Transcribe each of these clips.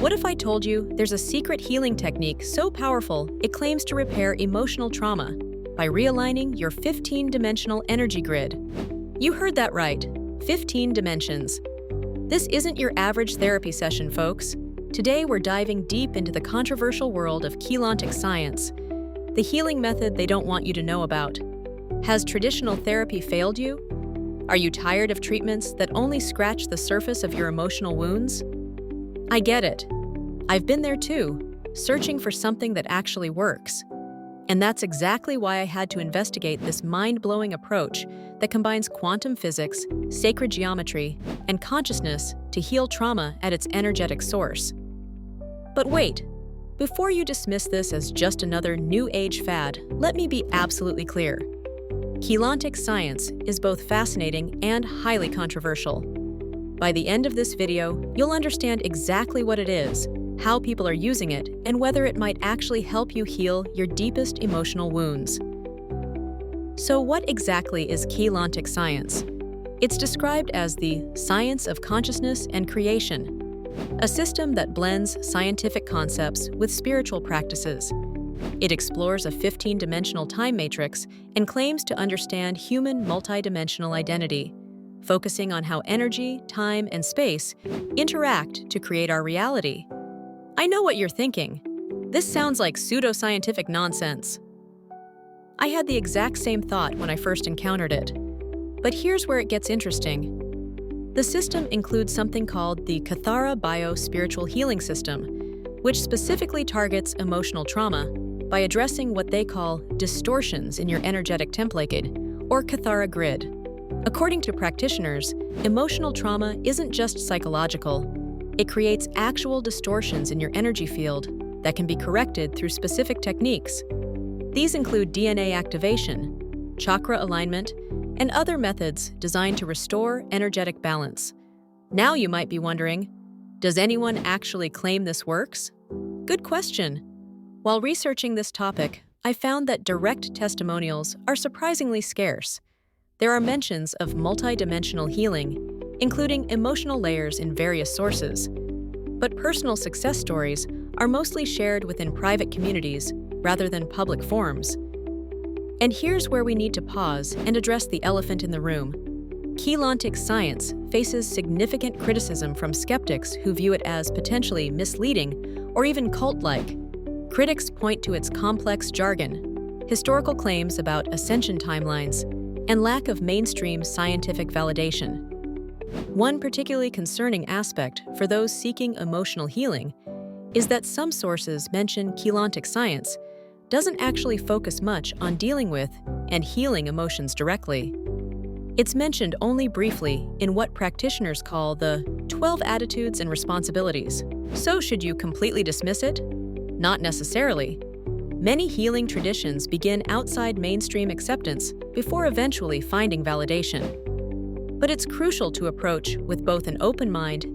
What if I told you there's a secret healing technique so powerful it claims to repair emotional trauma by realigning your 15-dimensional energy grid? You heard that right, 15 dimensions. This isn't your average therapy session, folks. Today we're diving deep into the controversial world of Keylontic Science, the healing method they don't want you to know about. Has traditional therapy failed you? Are you tired of treatments that only scratch the surface of your emotional wounds? I get it. I've been there too, searching for something that actually works. And that's exactly why I had to investigate this mind-blowing approach that combines quantum physics, sacred geometry, and consciousness to heal trauma at its energetic source. But wait, before you dismiss this as just another new age fad, let me be absolutely clear. Keylontic Science is both fascinating and highly controversial. By the end of this video, you'll understand exactly what it is, how people are using it, and whether it might actually help you heal your deepest emotional wounds. So what exactly is Keylontic Science? It's described as the science of consciousness and creation, a system that blends scientific concepts with spiritual practices. It explores a 15-dimensional time matrix and claims to understand human multidimensional identity, focusing on how energy, time, and space interact to create our reality. I know what you're thinking. This sounds like pseudoscientific nonsense. I had the exact same thought when I first encountered it. But here's where it gets interesting. The system includes something called the Kathara Bio-Spiritual Healing System, which specifically targets emotional trauma by addressing what they call distortions in your energetic template, or Kathara Grid. According to practitioners, emotional trauma isn't just psychological. It creates actual distortions in your energy field that can be corrected through specific techniques. These include DNA activation, chakra alignment, and other methods designed to restore energetic balance. Now you might be wondering, does anyone actually claim this works? Good question. While researching this topic, I found that direct testimonials are surprisingly scarce. There are mentions of multidimensional healing, including emotional layers in various sources. But personal success stories are mostly shared within private communities rather than public forums. And here's where we need to pause and address the elephant in the room. Keylontic Science faces significant criticism from skeptics who view it as potentially misleading or even cult-like. Critics point to its complex jargon, historical claims about ascension timelines, and lack of mainstream scientific validation. One particularly concerning aspect for those seeking emotional healing is that some sources mention Keylontic Science doesn't actually focus much on dealing with and healing emotions directly. It's mentioned only briefly in what practitioners call the 12 attitudes and responsibilities. So should you completely dismiss it? Not necessarily. Many healing traditions begin outside mainstream acceptance before eventually finding validation. But it's crucial to approach with both an open mind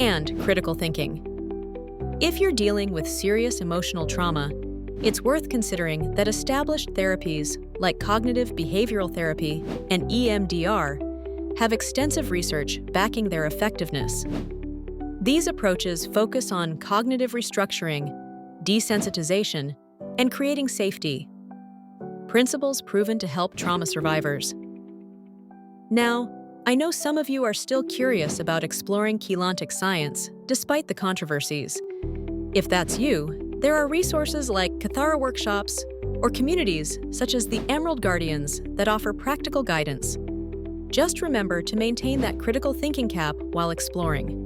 and critical thinking. If you're dealing with serious emotional trauma, it's worth considering that established therapies like cognitive behavioral therapy and EMDR have extensive research backing their effectiveness. These approaches focus on cognitive restructuring, desensitization, and creating safety, principles proven to help trauma survivors. Now, I know some of you are still curious about exploring Keylontic Science, despite the controversies. If that's you, there are resources like Kathara workshops or communities such as the Emerald Guardians that offer practical guidance. Just remember to maintain that critical thinking cap while exploring.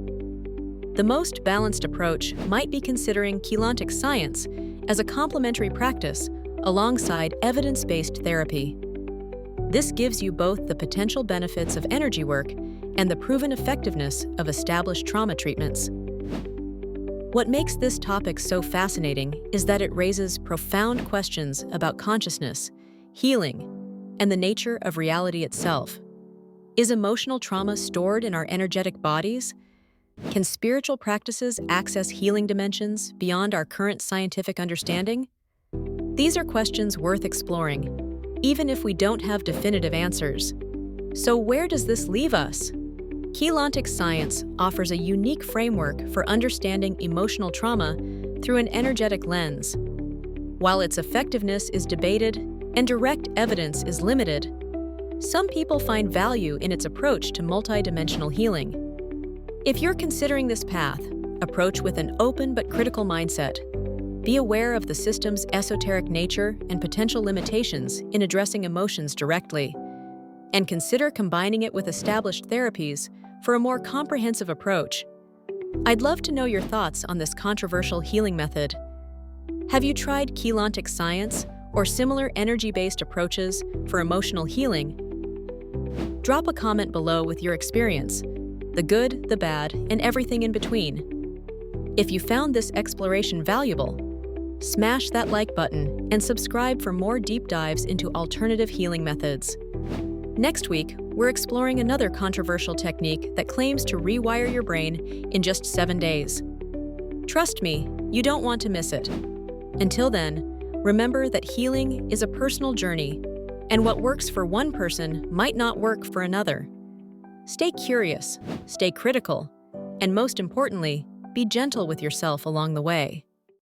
The most balanced approach might be considering Keylontic Science as a complementary practice alongside evidence-based therapy. This gives you both the potential benefits of energy work and the proven effectiveness of established trauma treatments. What makes this topic so fascinating is that it raises profound questions about consciousness, healing, and the nature of reality itself. Is emotional trauma stored in our energetic bodies? Can spiritual practices access healing dimensions beyond our current scientific understanding? These are questions worth exploring, even if we don't have definitive answers. So where does this leave us? Keylontic Science offers a unique framework for understanding emotional trauma through an energetic lens. While its effectiveness is debated and direct evidence is limited, some people find value in its approach to multidimensional healing. If you're considering this path, approach with an open but critical mindset. Be aware of the system's esoteric nature and potential limitations in addressing emotions directly, and consider combining it with established therapies for a more comprehensive approach. I'd love to know your thoughts on this controversial healing method. Have you tried Keylontic Science or similar energy-based approaches for emotional healing? Drop a comment below with your experience, the good, the bad, and everything in between. If you found this exploration valuable, smash that like button and subscribe for more deep dives into alternative healing methods. Next week, we're exploring another controversial technique that claims to rewire your brain in just 7 days. Trust me, you don't want to miss it. Until then, remember that healing is a personal journey, and what works for one person might not work for another. Stay curious, stay critical, and most importantly, be gentle with yourself along the way.